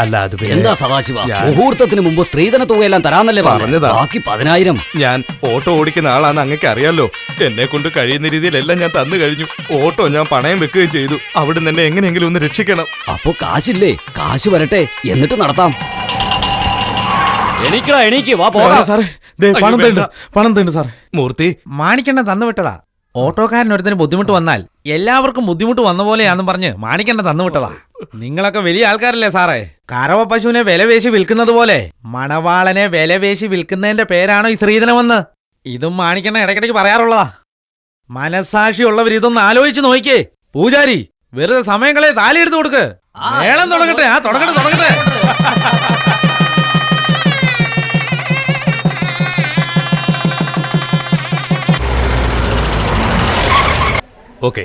അല്ല അത് എന്താ സദാശിവ, മുഹൂർത്തത്തിന് മുമ്പ് സ്ത്രീധന തുകയെല്ലാം തരാന്നല്ലേ പറഞ്ഞതാ? ബാക്കി 10,000. ഞാൻ ഓട്ടോ ഓടിക്കുന്ന ആളാന്ന് അങ്ങക്ക് അറിയാലോ. എന്നെ കൊണ്ട് കഴിയുന്ന രീതിയിലെല്ലാം ഞാൻ തന്നു കഴിഞ്ഞു. ഓട്ടോ ഞാൻ പണയം വെക്കുകയും ചെയ്തു. അവിടുന്ന് എന്നെ എങ്ങനെയെങ്കിലും ഒന്ന് രക്ഷിക്കണം. അപ്പൊ കാശില്ലേ? കാശ് വരട്ടെ, എന്നിട്ട് നടത്താം. എണീക്ക് വാ പോകാം. പണം തേണ്ട സാർ. മൂർത്തി, മാണിക്കണ്ണ തന്നു വിട്ടതാ. ഓട്ടോക്കാരനൊരുത്തിന് ബുദ്ധിമുട്ട് വന്നാൽ എല്ലാവർക്കും ബുദ്ധിമുട്ട് വന്ന പോലെയാണെന്ന് പറഞ്ഞ് മാണിക്കണ്ണ തന്നു വിട്ടതാ. നിങ്ങളൊക്കെ വലിയ ആൾക്കാരല്ലേ സാറേ? കറവ പശുവിനെ വിലവേശി വിൽക്കുന്നത് പോലെ മണവാളനെ വിലവേശി വിൽക്കുന്നതിന്റെ പേരാണോ ഈ സ്ത്രീധനമെന്ന്? ഇതും മാണിക്കണ്ണ ഇടയ്ക്കിടയ്ക്ക് പറയാറുള്ളതാ. മനസാക്ഷിയുള്ളവർ ഇതൊന്ന് ആലോചിച്ച് നോക്കിക്കേ. പൂജാരി, വെറുതെ സമയങ്ങളെ താലി എടുത്തു കൊടുക്ക്. മേളം തുടങ്ങട്ടെ. തുടങ്ങട്ടെ. ഓക്കെ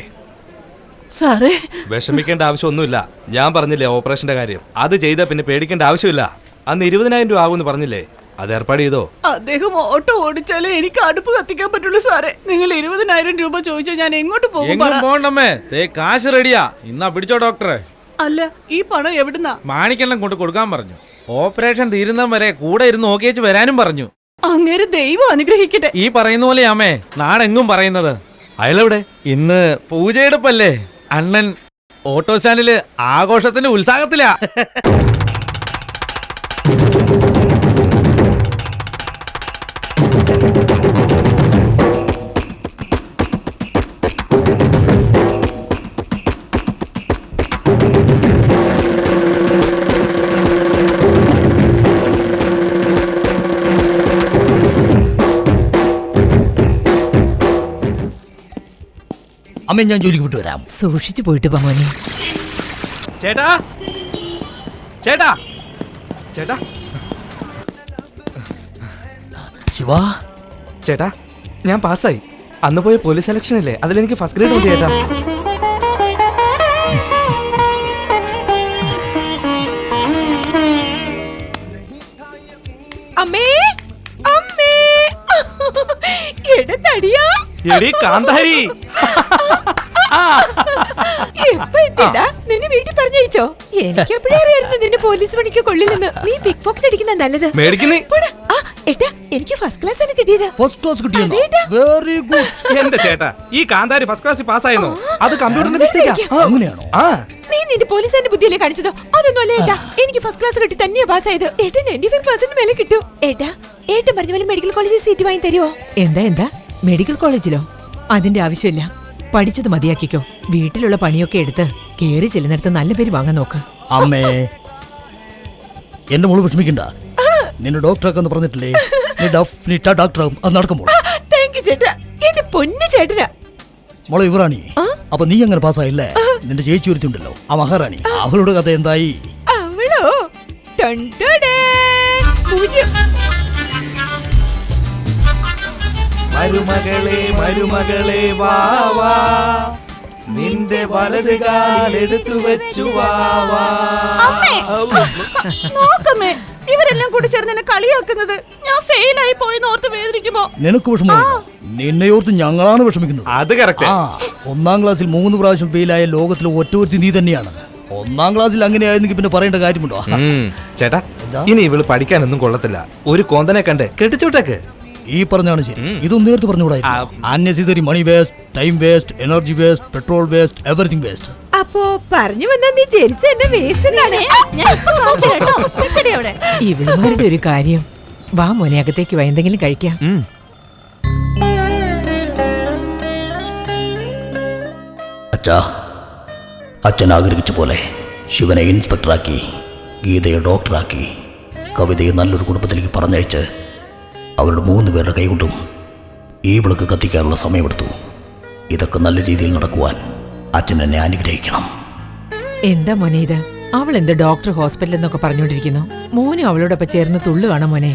സാറേ, വിഷമിക്കേണ്ട ആവശ്യമൊന്നുമില്ല. ഞാൻ പറഞ്ഞില്ലേ ഓപ്പറേഷന്റെ കാര്യം, അത് ചെയ്താൽ പിന്നെ പേടിക്കേണ്ട ആവശ്യമില്ല. അന്ന് 20,000 രൂപ ആകുമെന്ന് പറഞ്ഞില്ലേ, അത് ഏർപ്പാട് ചെയ്തോ? അദ്ദേഹം ഓട്ടോ ഓടിച്ചാലേ എനിക്ക് അടുപ്പ് കത്തിക്കാൻ പറ്റുള്ളൂ സാറേ. നിങ്ങൾ 20,000 രൂപ ചോദിച്ചാൽ ഞാൻ എങ്ങോട്ട് പോകും? പോണ്ടമ്മേ, കാശ് റെഡിയാ. ഇന്നാ പിടിച്ചോ ഡോക്ടറെ. അല്ല, ഈ പണം എവിടുന്നാ? മാണിക്കെല്ലാം കൊണ്ട് കൊടുക്കാൻ പറഞ്ഞു. ഓപ്പറേഷൻ തീരുന്നതും വരെ കൂടെ ഇരുന്ന് നോക്കിയേച്ച് വരാനും പറഞ്ഞു. അങ്ങേര് ദൈവം അനുഗ്രഹിക്കട്ടെ. ഈ പറയുന്ന പോലെയാമേ നാടെങ്ങും പറയുന്നത്. അയാളെവിടെ? ഇന്ന് പൂജയെടുപ്പല്ലേ. അണ്ണൻ ഓട്ടോ സ്റ്റാൻഡില് ആഘോഷത്തിന്റെ ഉത്സാഹത്തിലാ. അമ്മ, ഞാൻ ജോലിക്ക് വിട്ടു വരാം. സൂക്ഷിച്ചു പോയിട്ട് പോ മോനെ. ചേട്ടാ, ശിവാ, ചേട്ടാ, ഞാൻ പാസ്സായി. അന്ന് പോയ പോലീസ് സെലക്ഷൻ അല്ലേ, അതിലെനിക്ക് ഫസ്റ്റ് ഗ്രേഡ് ഉണ്ട് ചേട്ടാ. അമ്മേ, എടത്തടിയാ. എടീ കാന്താരി, നിന്നെ വീട്ടിൽ പറഞ്ഞയച്ചോ? എനിക്ക് എപ്പോഴേ അറിയായിരുന്നു നിന്റെ പോലീസ് പണിക്ക് കൊള്ളില്ലെന്ന്. നീ പിക് പോക്കറ്റ് അടിക്കുന്ന നല്ലത്. മേടിക്കുന്നേ. ഏട്ടാ, എനിക്ക് ഫസ്റ്റ് ക്ലാസ് ആണ് കിട്ടിയത്. ഫസ്റ്റ് ക്ലാസ് കിട്ടിയോ? Very good. എന്റെ ചേട്ടാ, ഈ കാന്താരി ഫസ്റ്റ് ക്ലാസ്സിൽ പാസ്സായെന്നോ? അത് കമ്പ്യൂട്ടറിന്റെ മിസ്റ്റേക്കാ. അങ്ങനെയാണോ? നീ നിന്റെ പോലീസിന്റെ ബുദ്ധിയല്ലേ കാണിച്ചതോ? അതൊന്നും അല്ല ഏട്ടാ, എനിക്ക് ഫസ്റ്റ് ക്ലാസ് കിട്ടി തന്നെയാ പാസ്സായത്. ഏട്ടാ 95% മേലെ കിട്ടും. ഏട്ടൻ പറഞ്ഞ പോലെ മെഡിക്കൽ കോളേജിൽ സീറ്റ് വാങ്ങി തരുമോ? എന്താ മെഡിക്കൽ കോളേജിലോ? അതിന്റെ ആവശ്യമില്ല. പഠിച്ചത് മതിയാക്കിക്കോ. വീട്ടിലുള്ള പണിയൊക്കെ എടുത്ത് കേറി ചെല്ലുന്നിടത്ത് നല്ല പേര് വാങ്ങാൻ നോക്ക്. അമ്മേ, എന്റെ മോള് വിഷമിക്കണ്ട. നിന്നെ ഡോക്ടറാക്കാന്ന് പറഞ്ഞിട്ടില്ലേ? ഡോക്ടറാകും. അത് നടക്കുമ്പോൾ. ചേട്ടാ, എന്റെ പൊന്നു ചേട്ടനാ. മോളെ യുവറാണി, അപ്പൊ നീ അങ്ങനെ പാസ്സായില്ലേ? നിന്റെ ചേച്ചി ഒരുത്തുണ്ടല്ലോ, ആ മഹാറാണി, അവളുടെ കഥ എന്തായി? അവളോ മരുമകളെ വാ വാ, നിന്റെ വലത് കാലെടുത്തു വെച്ചു വാ വാ. നോക്കമ്മേ, ഇവരെല്ലാം കൂടി ചേർന്ന് എന്നെ കളിയാക്കുന്നത്. ഞാൻ ഫെയിലായി പോയി ഓർത്ത് വേദനിക്കുമോ? നിനക്ക് വിഷമോ? നിന്നെ ഓർത്ത് ഞങ്ങളാണ് വിഷമിക്കുന്നത്. അത് കറക്റ്റ്. 1ാം ക്ലാസ്സിൽ 3 പ്രാവശ്യം ഫെയിലായ ലോകത്തിലെ ഒറ്റ നീ തന്നെയാണ്. 1ാം ക്ലാസ്സിൽ അങ്ങനെയായിരുന്നെങ്കിൽ പിന്നെ പറയേണ്ട കാര്യമുണ്ടോ? ചേട്ടാ, ഇനി ഇവള് പഠിക്കാനൊന്നും കൊള്ളത്തില്ല. ഒരു കോന്തനെ കണ്ട് കെട്ടിച്ചോട്ടേക്ക്. ഈ പറഞ്ഞാണ് ശരി. ഇതൊന്നും നേരത്തെ പറഞ്ഞുകൂടാ. Unnecessary money waste, time waste, energy waste, petrol waste, everything waste. അപ്പോ പറഞ്ഞു വന്നാ നീ ജനിച്ച എന്നെ വേസ്റ്റ് എന്നാണ്. ഇവളുമാരുടെ ഒരു കാര്യം. വാ മോനെ, അകത്തേക്ക് വാ, എന്തെങ്കിലും കഴിക്കാം. അച്ഛൻ ആഗ്രഹിച്ച പോലെ ശിവനെ ഇൻസ്പെക്ടറാക്കി, ഗീതയെ ഡോക്ടറാക്കി, കവിതയെ നല്ലൊരു കുടുംബത്തിലേക്ക് പറഞ്ഞയച്ച് അവരുടെ 3 പേരുടെ കൈകൊണ്ടും ഈ വിളക്ക് കത്തിക്കാനുള്ള സമയമെടുത്തു. ഇതൊക്കെ നല്ല രീതിയിൽ നടക്കുവാൻ അച്ഛൻ എന്നെ അനുഗ്രഹിക്കണം. എന്താ മോനെ ഇത്? അവൾ എന്ത് ഡോക്ടർ ഹോസ്പിറ്റൽ എന്നൊക്കെ പറഞ്ഞോണ്ടിരിക്കുന്നു. മോനെ അവളോടൊപ്പം ചേർന്ന് തുള്ളു കാണാം മോനെ.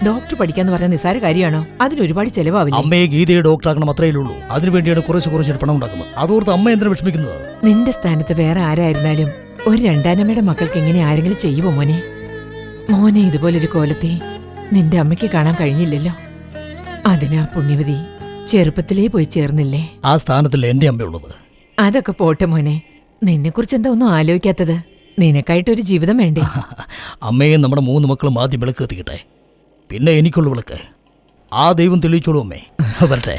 ഡോക്ടർ പഠിക്കാന്ന് പറഞ്ഞ നിസ്സാര കാര്യമാണോ? അതിന് ഒരുപാട് ചെലവാവില്ല. അമ്മയെ ഗീതയെ ഡോക്ടറാക്കണം, അത്രയേ ഉള്ളൂ. അതിനുവേണ്ടിയാണ് കുറച്ച് പണം ഉണ്ടാക്കുന്നത്. അതോർത്ത് അമ്മ എന്തിനാ വിഷമിക്കുന്നത്? നിന്റെ സ്ഥാനത്ത് വേറെ ആരായിരുന്നാലും ഒരു രണ്ടാനമ്മയുടെ മക്കൾക്ക് ഇങ്ങനെ ആരെങ്കിലും ചെയ്യുമോ മോനെ? മോനെ ഇതുപോലൊരു കോലത്തെ നിന്റെ അമ്മയ്ക്ക് കാണാൻ കഴിഞ്ഞില്ലല്ലോ. അതിനാ പുണ്യവതി ചെറുപ്പത്തിലേ പോയി ചേർന്നില്ലേ? ആ സ്ഥാനത്തല്ലേ എന്റെ അമ്മയുള്ളത്. അതൊക്കെ പോട്ടെ മോനെ. നിന്നെ കുറിച്ച് എന്താ ഒന്നും ആലോചിക്കാത്തത്? നിനക്കായിട്ടൊരു ജീവിതം വേണ്ടേ? അമ്മയെ നമ്മുടെ 3 മക്കളും ആദ്യം വിളക്ക് എത്തിക്കട്ടെ, പിന്നെ എനിക്കുള്ള വിളക്ക് ആ ദൈവം തെളിയിച്ചോളൂ അമ്മേ. വരട്ടെ.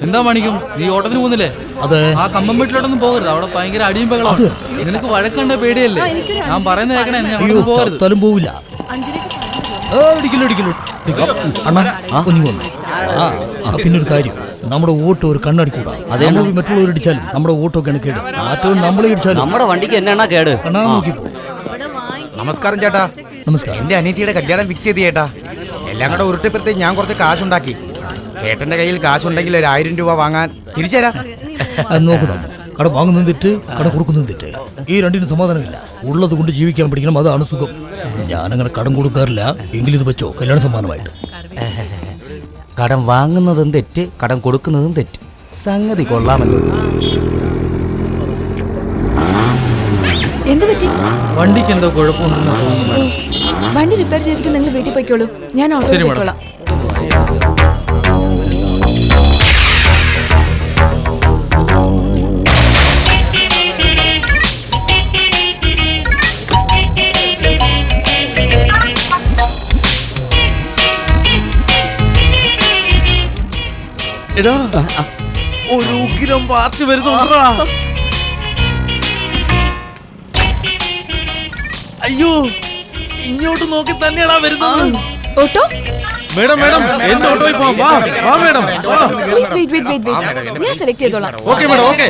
എന്താ മാണിക്കും, നീ ഓട്ടത്തിന് പോകുന്നില്ലേ? അത് ആ കമ്പം വീട്ടിലോട്ടൊന്നും പോകരുത്, അവിടെ ഭയങ്കര അടിയും ബഹളമാണ്. നിനക്ക് വഴക്കണ്ട പേടിയല്ലേ? ഞാൻ പറയുന്നത് കേൾക്കണേ, നീ അങ്ങോട്ട് പോകരുത്. സ്ഥലം പോവില്ല. പിന്നൊരു കാര്യം, നമ്മുടെ വോട്ട് ഒരു കണ്ണടിക്കൂടാ. അതേ മറ്റുള്ളവരിടിച്ചാലും നമ്മുടെ വോട്ടൊക്കെയാണ് കേട്. മാറ്റവും നമ്മളെ ഇടിച്ചാലും നമ്മുടെ വണ്ടിക്ക് എന്നാ കേട്? കണ്ണാ നോക്കിപ്പോ. നമസ്കാരം ചേട്ടാ. നമസ്കാരം. എന്റെ അനിയത്തിയുടെ കല്യാണം ഫിക്സ് ചെയ്ത് ചേട്ടാ. എല്ലാം കൂടെ ഉരുട്ടിപ്പുറത്ത് ഞാൻ കുറച്ച് കാശുണ്ടാക്കി. ചേട്ടന്റെ കയ്യിൽ കാശുണ്ടെങ്കിൽ 1000 രൂപ വാങ്ങാൻ തിരിച്ചു തരാം. അത് നോക്കുന്നു. കട വാങ്ങുന്നത് തെറ്റ്, കട കൊടുക്കുന്നത് തെറ്റ്. ഈ രണ്ടിനും സമാധാനമില്ല. ഉള്ളത് കൊണ്ട് ജീവിക്കാൻ പഠിക്കണം, അതാണ് സുഖം. ഞാനങ്ങനെ കടം കൊടുക്കാറില്ല. എങ്കിലും ഇത് വെച്ചോ കല്യാണ സമ്മാനമായിട്ട്. കടം വാങ്ങുന്നതും തെറ്റ്, കടം കൊടുക്കുന്നതും തെറ്റ്. സംഗതി കൊള്ളാമല്ലോ. എന്ത് പറ്റി? വണ്ടിക്ക് എന്തോ കുഴപ്പമുണ്ടെന്ന് തോന്നുന്നു. വണ്ടി റിപ്പയർ ചെയ്തിട്ട് നിങ്ങൾ വീട്ടിൽ പോയിക്കോളൂ, ഞാൻ ഓട്ടോ പോയിക്കോളാം. എടാ, ഒരു ഉഗ്രം പാർട്ടി വരുന്നുണ്ടാ. അയ്യോ, ഇങ്ങോട്ട് നോക്കി തന്നെയാടാ വരുന്നത്. ഓട്ടോ? മേഡം മേഡം, എന്റെ ഓട്ടോയിൽ പോവാം. വാ വാ മേഡം. Please wait. ഞാൻ സെലക്ട് ചെയ്തോളാം. Okay madam, okay.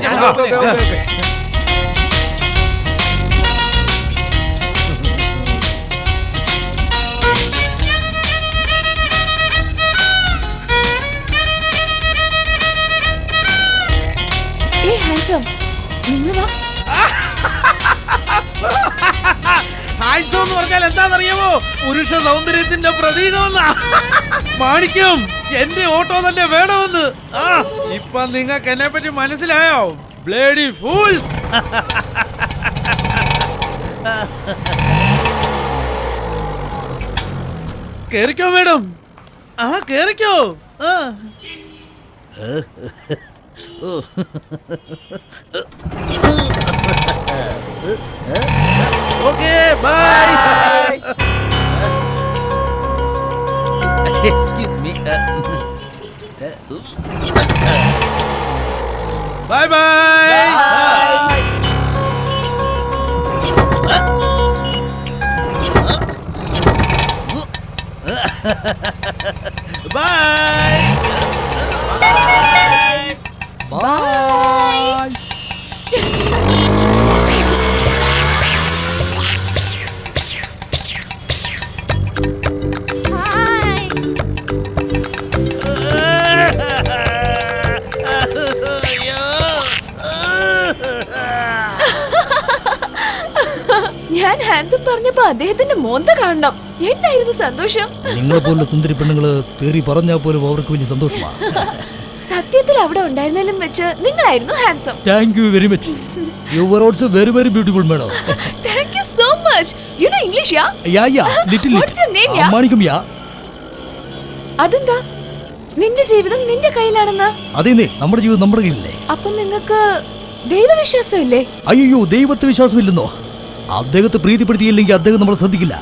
ഹാൻസം, നിങ്ങൾ വാ. ഹാൻസം എന്ന് പറഞ്ഞാൽ എന്താണെന്നറിയാമോ? പുരുഷ സൗന്ദര്യത്തിന്റെ പ്രതീകമെന്നാ. മാണിക്യം, എന്റെ ഓട്ടോ തന്നെ വേണമെന്ന്. ഇപ്പൊ നിങ്ങൾക്ക് എന്നെ പറ്റി മനസ്സിലായോ? Bloody fools. കേറിക്കോ മേഡം. കേറിക്കോ. Okay, bye. Excuse me. Bye bye. Bye. ഞാൻ ഹാൻസം പറഞ്ഞപ്പോ അദ്ദേഹത്തിന്റെ മോന്ത കാണണം. എന്തായിരുന്നു സന്തോഷം. നിങ്ങളെ പോലുള്ള സുന്ദരി പെണ്ണുങ്ങള് തേറി പറഞ്ഞാൽ പോലും അവർക്ക് വലിയ സന്തോഷമാണ്. സത്യത്തിൽ അവിടെ ഉണ്ടായിരുന്നാലും വെച്ച് നിങ്ങളായിരുന്നു handsome. Thank you very much. You were also very very beautiful madam. Thank you so much. You know English? Yeah little. What's your name? Manikkam. അതെന്താ? നിന്റെ ജീവിതം നിന്റെ കയ്യിലാണെന്ന്? അതേ, നമ്മുടെ ജീവിതം നമ്മുടെ കയ്യിലല്ലേ. അപ്പൊ നിങ്ങൾക്ക് ദൈവവിശ്വാസം ഇല്ലേ? അയ്യോ, ദൈവത്തെ വിശ്വാസമില്ലെന്നോ? അദ്ദേഹത്തെ പ്രീതിപ്പെടുത്തിയില്ലെങ്കിൽ അദ്ദേഹം നമ്മളെ ശ്രദ്ധിക്കില്ല.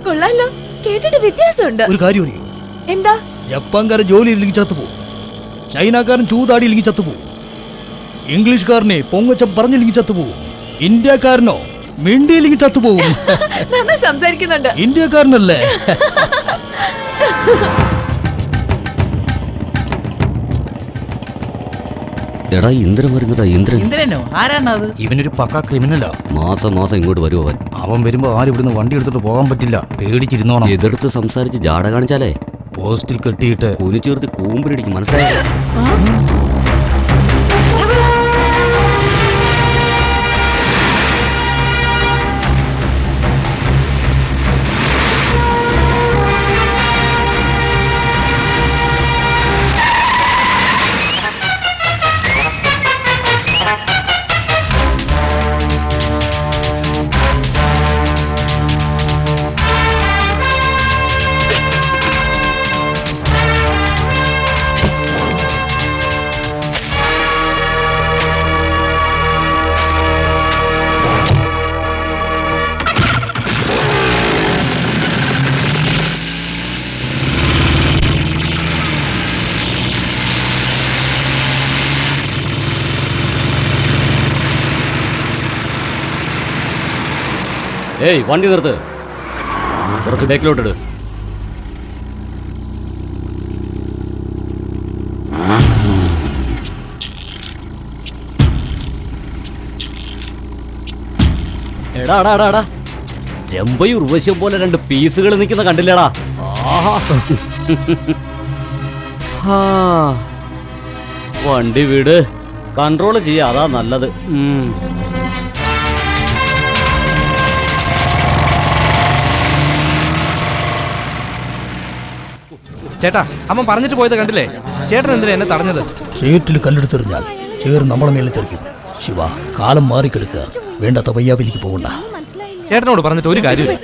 കൊള്ളാലോ, കേട്ടിട്ട് വ്യത്യാസമുണ്ട്. ഒരു കാര്യം അറിയും. എന്താ? ജപ്പാൻകാരൻ ജോലി ഇല്ലെങ്കിൽ ചത്തുപോകും, ചൈനക്കാരൻ ചൂതാടിയില്ലെങ്കിൽ ചത്തുപോകും, ഇംഗ്ലീഷുകാരനെ പൊങ്ങച്ചം പറഞ്ഞില്ലെങ്കിൽ ചത്തുപോകും, ഇന്ത്യക്കാരനോ മിണ്ടിയില്ലെങ്കിൽ ചത്തുപോകും. നന്നായി സംസാരിക്കുന്നുണ്ട്. ഇന്ത്യക്കാരനല്ലേ? എടാ, ഇന്ദ്രൻ വരുന്നതാ. ഇന്ദ്രനോ? ആരാണത്? ഇവനൊരു പക്ക ക്രിമിനലാ. മാസം ഇങ്ങോട്ട് വരും അവൻ. അവൻ വരുമ്പോ ആരും ഇവിടുന്ന് വണ്ടി എടുത്തിട്ട് പോകാൻ പറ്റില്ല. പേടിച്ചിരുന്നോണം. എതിർത്ത് സംസാരിച്ച് ജാട കാണിച്ചാലേ പോസ്റ്റിൽ കെട്ടിയിട്ട് കുനിച്ചീർത്തി കൂമ്പിടിക്കും, മനസ്സിലായോ? ഏയ് വണ്ടി നിർത്ത്, കുറച്ച് ബാക്കിലോട്ടിട്. എടാ എടാ എടാ എടാ, ചെമ്പയും ഉർവശം പോലെ രണ്ട് പീസുകൾ നിൽക്കുന്ന കണ്ടില്ലടാ. ആഹാ. ആ. വണ്ടി വീട് കൺട്രോൾ ചെയ്യാ, അതാ നല്ലത്. ചേട്ടാ, അമ്മ പറഞ്ഞിട്ട് പോയത് കണ്ടില്ലേ? ചേട്ടൻ എന്തിനാ എന്നെ തടഞ്ഞത്? ചേറ്റിൽ കല്ലെടുത്തെറിഞ്ഞാൽ ചേർ നമ്മളെ മേലെ തെറിക്കും. ശിവ, കാലം മാറിക്കെടുക്കുക. വേണ്ടാത്ത വയ്യാവിലേക്ക് പോകണ്ട. ചേട്ടനോട് പറഞ്ഞിട്ട് ഒരു കാര്യമില്ല.